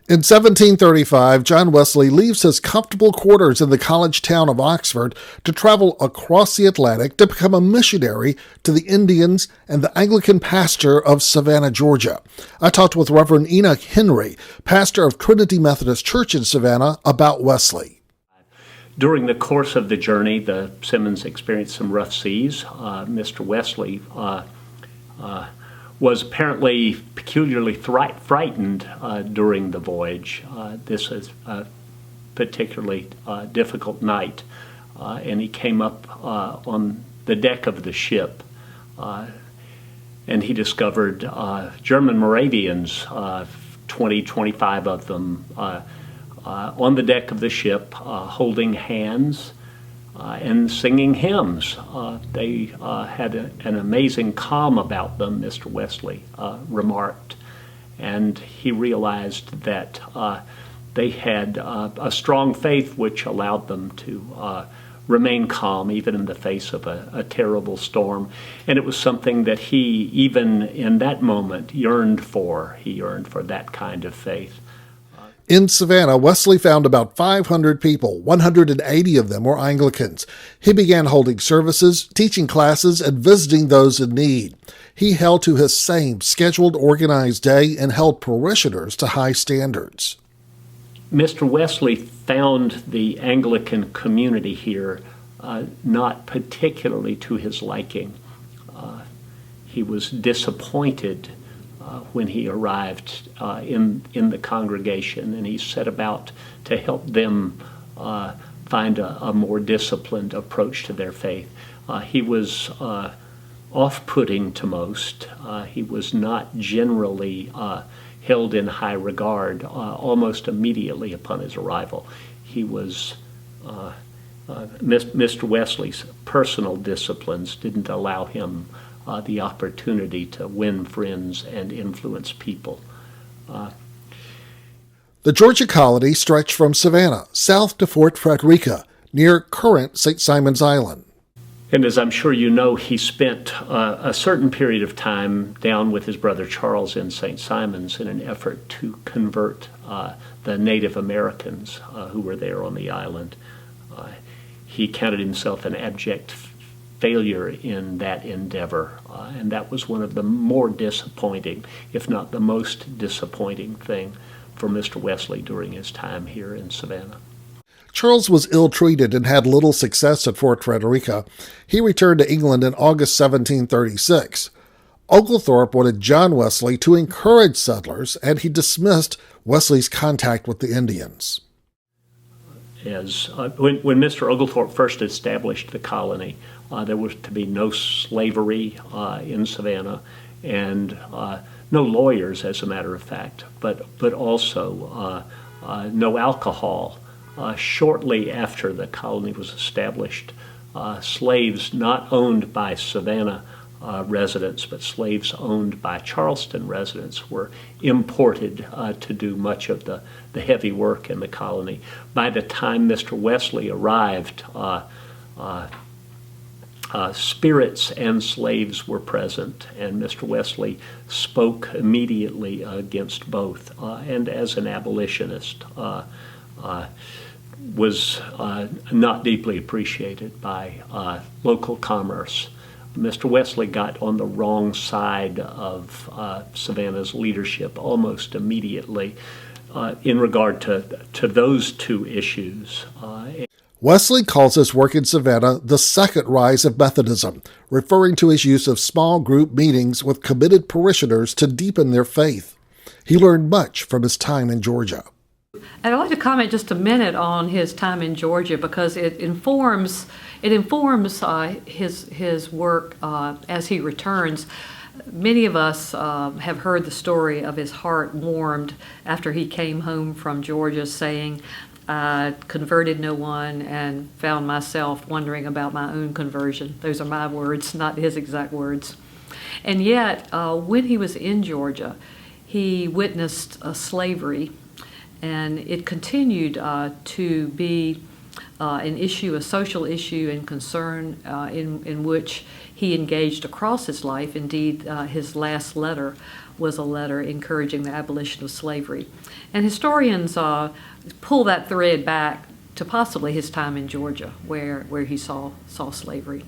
In 1735, John Wesley leaves his comfortable quarters in the college town of Oxford to travel across the Atlantic to become a missionary to the Indians and the Anglican pastor of Savannah, Georgia. I talked with Reverend Enoch Hendry, pastor of Trinity Methodist Church in Savannah, about Wesley. During the course of the journey, the Simmons experienced some rough seas. Mr. Wesley was apparently peculiarly frightened during the voyage. This is a particularly difficult night, and he came up on the deck of the ship, and he discovered German Moravians, 25 of them, on the deck of the ship, holding hands and singing hymns. They had an amazing calm about them, Mr. Wesley remarked, and he realized that they had a strong faith which allowed them to remain calm even in the face of a terrible storm. And it was something that he, even in that moment, yearned for. He yearned for that kind of faith. In Savannah, Wesley found about 500 people. 180 of them were Anglicans. He began holding services, teaching classes, and visiting those in need. He held to his same scheduled, organized day and held parishioners to high standards. Mr. Wesley found the Anglican community here not particularly to his liking. He was disappointed when he arrived in the congregation, and he set about to help them find a more disciplined approach to their faith. He was off-putting to most. He was not generally held in high regard almost immediately upon his arrival. He was Mr. Wesley's personal disciplines didn't allow him the opportunity to win friends and influence people. The Georgia colony stretched from Savannah south to Fort Frederica, near current St. Simon's Island. And as I'm sure you know, he spent a certain period of time down with his brother Charles in St. Simon's in an effort to convert the Native Americans who were there on the island. He counted himself an abject failure in that endeavor, and that was one of the more disappointing, if not the most disappointing thing for Mr. Wesley during his time here in Savannah. Charles was ill-treated and had little success at Fort Frederica. He returned to England in August 1736. Oglethorpe wanted John Wesley to encourage settlers, and he dismissed Wesley's contact with the Indians. When Mr. Oglethorpe first established the colony, there was to be no slavery in Savannah, and no lawyers, as a matter of fact, but also no alcohol. Shortly after the colony was established, slaves not owned by Savannah residents, but slaves owned by Charleston residents were imported to do much of the heavy work in the colony. By the time Mr. Wesley arrived, spirits and slaves were present, and Mr. Wesley spoke immediately against both, and as an abolitionist was not deeply appreciated by local commerce. Mr. Wesley got on the wrong side of Savannah's leadership almost immediately in regard to those two issues. Wesley calls his work in Savannah the second rise of Methodism, referring to his use of small group meetings with committed parishioners to deepen their faith. He learned much from his time in Georgia. I'd like to comment just a minute on his time in Georgia because it informs his work as he returns. Many of us have heard the story of his heart warmed after he came home from Georgia, saying, "I converted no one and found myself wondering about my own conversion." Those are my words, not his exact words. And yet, when he was in Georgia, he witnessed slavery, and it continued to be an issue, a social issue and concern in which he engaged across his life. Indeed, his last letter was a letter encouraging the abolition of slavery. And historians pull that thread back to possibly his time in Georgia, where he saw slavery.